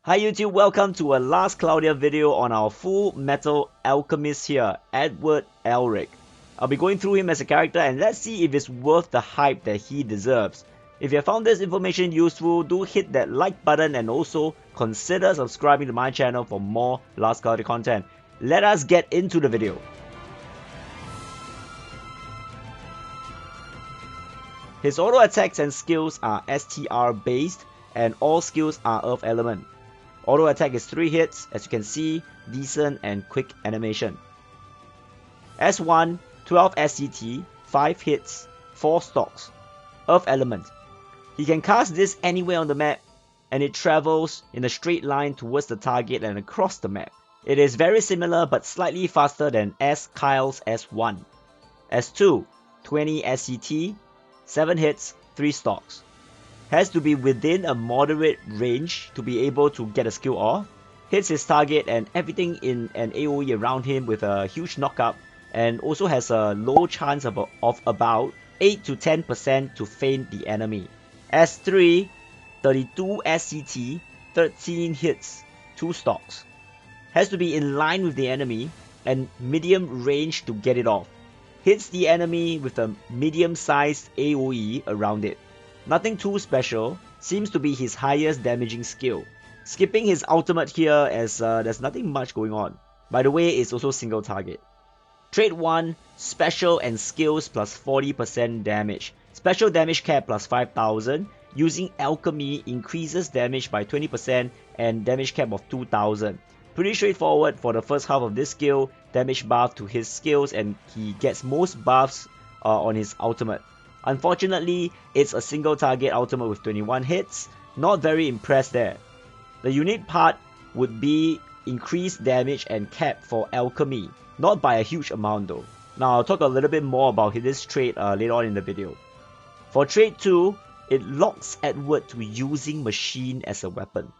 Hi YouTube, welcome to a last Cloudia video on our Full Metal Alchemist here, Edward Elric. I'll be going through him as a character and let's see if it's worth the hype that he deserves. If you have found this information useful, do hit that like button and also consider subscribing to my channel for more Last Cloudia content. Let us get into the video. His auto attacks and skills are STR based and all skills are Earth element. Auto attack is 3 hits, as you can see, decent and quick animation. S1, 12 SCT, 5 hits, 4 stocks. Earth element. He can cast this anywhere on the map and it travels in a straight line towards the target and across the map. It is very similar but slightly faster than Kyle's S1. S2, 20 SCT, 7 hits, 3 stocks. Has to be within a moderate range to be able to get a skill off. Hits his target and everything in an AoE around him with a huge knockup, and also has a low chance of about 8 to 10% to feint the enemy. S3, 32 SCT, 13 hits, 2 stocks. Has to be in line with the enemy and medium range to get it off. Hits the enemy with a medium-sized AoE around it. Nothing too special, seems to be his highest damaging skill. Skipping his ultimate here as there's nothing much going on. By the way, it's also single target. Trait 1, special and skills plus 40% damage. Special damage cap plus 5000. Using alchemy increases damage by 20% and damage cap of 2000. Pretty straightforward for the first half of this skill. Damage buff to his skills and he gets most buffs on his ultimate. Unfortunately, it's a single target ultimate with 21 hits. Not very impressed there. The unique part would be increased damage and cap for alchemy. Not by a huge amount though. Now I'll talk a little bit more about this trait later on in the video. For trait 2, it locks Edward to using machine as a weapon.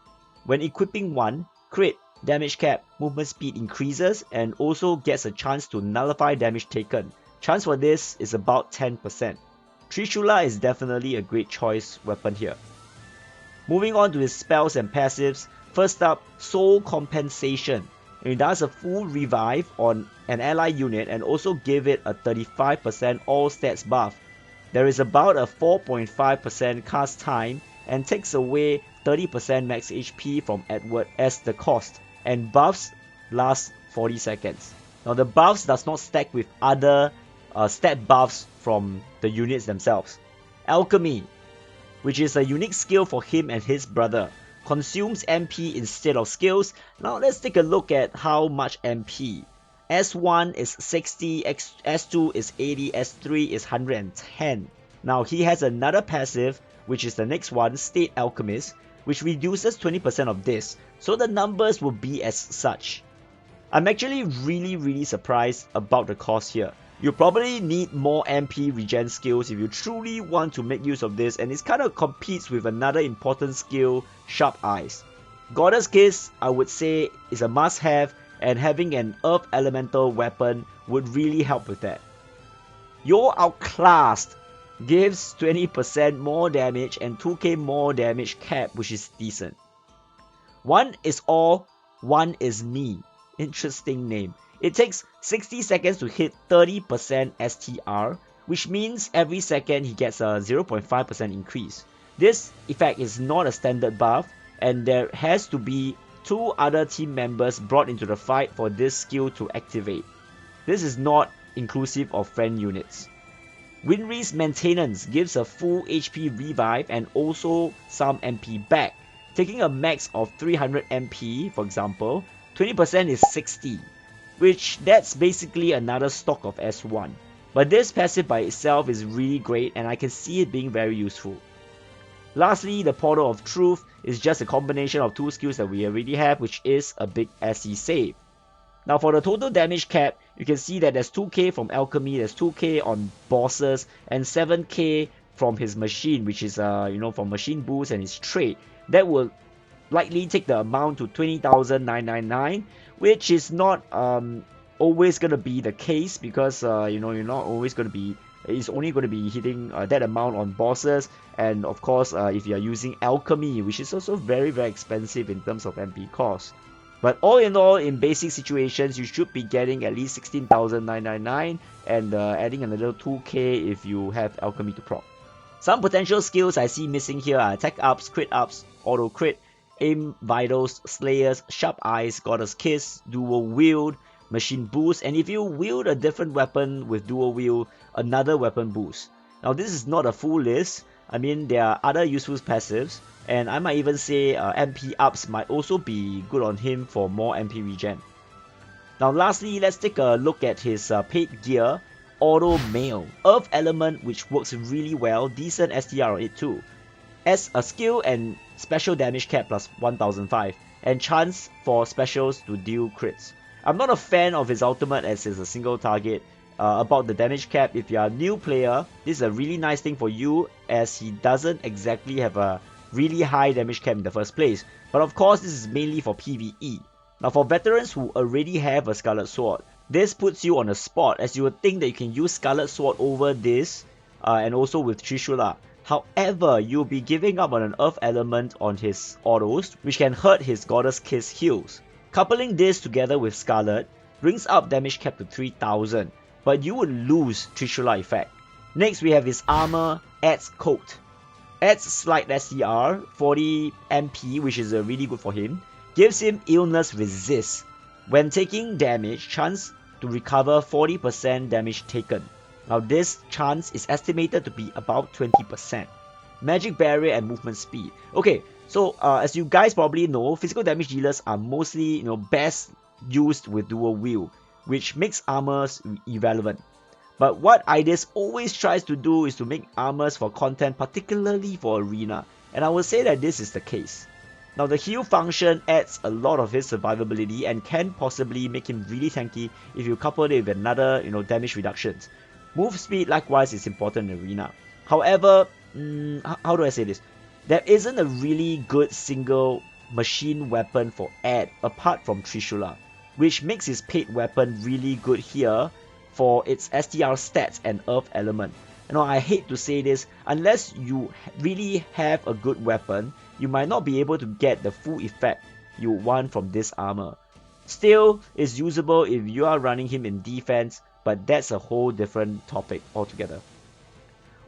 When equipping 1, crit, damage cap, movement speed increases and also gets a chance to nullify damage taken. Chance for this is about 10%. Trishula is definitely a great choice weapon here. Moving on to his spells and passives, first up, Soul Compensation. It does a full revive on an ally unit and also give it a 35% all stats buff. There is about a 4.5% cast time and takes away 30% max HP from Edward as the cost, and buffs last 40 seconds. Now the buffs does not stack with other stat buffs from the units themselves. Alchemy, which is a unique skill for him and his brother, consumes MP instead of skills. Now let's take a look at how much MP. S1 is 60, S2 is 80, S3 is 110. Now he has another passive, which is the next one, State Alchemist, which reduces 20% of this, so the numbers will be as such. I'm actually really surprised about the cost here. You probably need more MP regen skills if you truly want to make use of this, and it kind of competes with another important skill, Sharp Eyes. Goddess Kiss, I would say, is a must-have, and having an Earth Elemental weapon would really help with that. You're Outclassed gives 20% more damage and 2k more damage cap, which is decent. One is all, one is me. Interesting name. It takes 60 seconds to hit 30% STR, which means every second he gets a 0.5% increase. This effect is not a standard buff, and there has to be 2 other team members brought into the fight for this skill to activate. This is not inclusive of friend units. Winry's Maintenance gives a full HP revive and also some MP back. Taking a max of 300 MP, for example, 20% is 60. Which that's basically another stock of S1. But this passive by itself is really great and I can see it being very useful. Lastly, the Portal of Truth is just a combination of 2 skills that we already have, which is a big SC save. Now for the total damage cap, you can see that there's 2k from Alchemy, there's 2k on bosses, and 7k from his machine, which is from machine boost and his trait. That will likely take the amount to 20,999, which is not always gonna be the case because you're not always gonna be It's only going to be hitting that amount on bosses, and of course if you are using alchemy, which is also very expensive in terms of MP cost. But all in all, in basic situations, you should be getting at least 16,999 and adding another 2k if you have alchemy to proc. Some potential skills I see missing here are attack ups, crit ups, auto crit, aim vitals, slayers, sharp eyes, goddess kiss, dual wield, machine boost, and if you wield a different weapon with dual wield, another weapon boost. Now this is not a full list. I mean, there are other useful passives, and I might even say MP ups might also be good on him for more MP regen. Now lastly, let's take a look at his paid gear, Auto Mail, Earth Element, which works really well, decent STR on it too. As a skill and special damage cap plus 1005, and chance for specials to deal crits. I'm not a fan of his ultimate as it's a single target. About the damage cap, if you are a new player, this is a really nice thing for you as he doesn't exactly have a really high damage cap in the first place. But of course, this is mainly for PvE. Now for veterans who already have a Scarlet Sword, this puts you on a spot as you would think that you can use Scarlet Sword over this and also with Trishula. However, you'll be giving up on an Earth Element on his autos, which can hurt his Goddess Kiss heals. Coupling this together with Scarlet brings up damage cap to 3000, but you would lose Trishula effect. Next we have his armor, adds coat. Adds slight STR, 40 MP, which is really good for him. Gives him illness resist. When taking damage, chance to recover 40% damage taken. Now this chance is estimated to be about 20%. Magic barrier and movement speed. Okay, so as you guys probably know, physical damage dealers are mostly best used with dual wield, which makes armors irrelevant. But what IDIS always tries to do is to make armors for content, particularly for arena, and I will say that this is the case. Now the heal function adds a lot of his survivability and can possibly make him really tanky if you couple it with another damage reductions. Move speed likewise is important in arena. However, how do I say this? There isn't a really good single machine weapon for Ed apart from Trishula, which makes his paid weapon really good here for its STR stats and Earth Element. I hate to say this, unless you really have a good weapon, you might not be able to get the full effect you want from this armor. Still, it's usable if you are running him in defense, but that's a whole different topic altogether.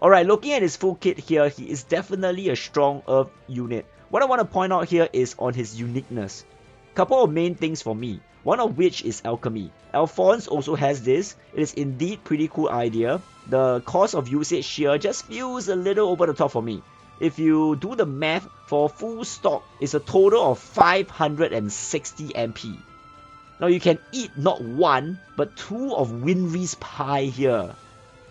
Alright, looking at his full kit here, he is definitely a strong Earth unit. What I want to point out here is on his uniqueness. Couple of main things for me, one of which is alchemy. Alphonse also has this. It is indeed pretty cool idea. The cost of usage here just feels a little over the top for me. If you do the math, for full stock, it's a total of 560 MP. Now you can eat not one, but two of Winry's pie here.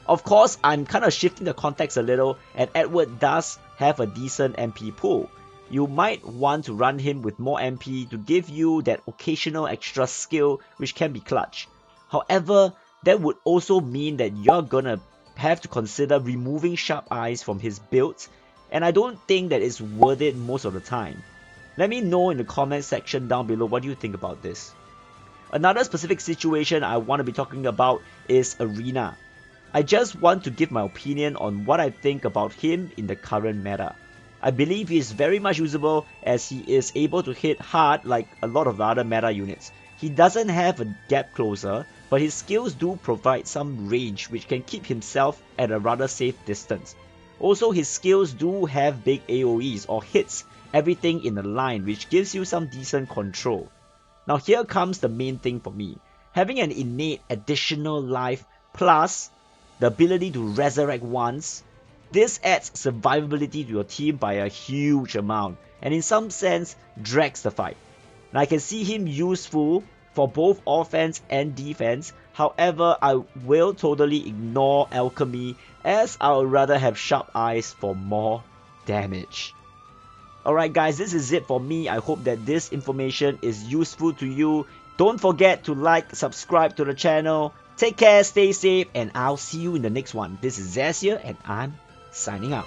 Of course, I'm kind of shifting the context a little, and Edward does have a decent MP pool. You might want to run him with more MP to give you that occasional extra skill which can be clutch. However, that would also mean that you're gonna have to consider removing Sharp Eyes from his build, and I don't think that it's worth it most of the time. Let me know in the comment section down below what do you think about this. Another specific situation I want to be talking about is Arena. I just want to give my opinion on what I think about him in the current meta. I believe he is very much usable as he is able to hit hard like a lot of the other meta units. He doesn't have a gap closer, but his skills do provide some range which can keep himself at a rather safe distance. Also, his skills do have big AoEs or hits everything in a line, which gives you some decent control. Now here comes the main thing for me. Having an innate additional life plus the ability to resurrect once, this adds survivability to your team by a huge amount and in some sense drags the fight. Now I can see him useful for both offense and defense, however I will totally ignore alchemy as I would rather have Sharp Eyes for more damage. Alright guys, this is it for me. I hope that this information is useful to you. Don't forget to like, subscribe to the channel. Take care, stay safe, and I'll see you in the next one. This is Zaz here, and I'm signing out.